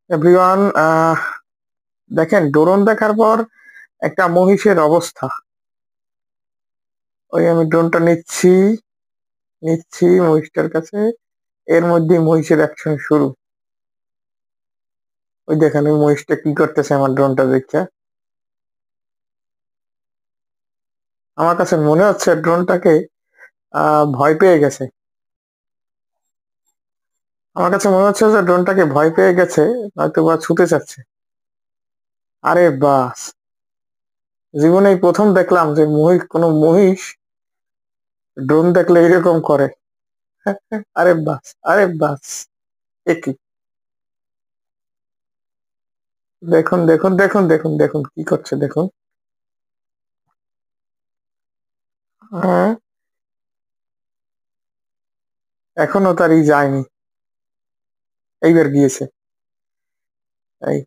Everyone, দেখেন drone দেখার পর একটা মহিষের অবস্থা। ওই আমি ড্রোনটা নিচ্ছি নিচ্ছি মহিষটার কাছে। এর মধ্যে মহিষের অ্যাকশন শুরু। ওই দেখেন ওই মহিষটা কি করতেছে আমার ড্রোনটা দেখে। আমার কাছে মনে হচ্ছে ড্রোনটাকে ভয় পেয়ে গেছে। আমার কাছে মনে হচ্ছে যে ড্রোনটাকে ভয় পেয়ে গেছে, নয়তো বা ছুটে যাচ্ছে। আরে বাস, জীবনেই প্রথম দেখলাম যে কোনো মহিষ ড্রোন দেখলে এরকম করে। আরে বাস, আরে বাস, একই। দেখুন দেখুন দেখুন দেখুন দেখুন কি করছে দেখুন। হ্যাঁ, এখনো তার ই যায়নি, এইবার গিয়েছে। এই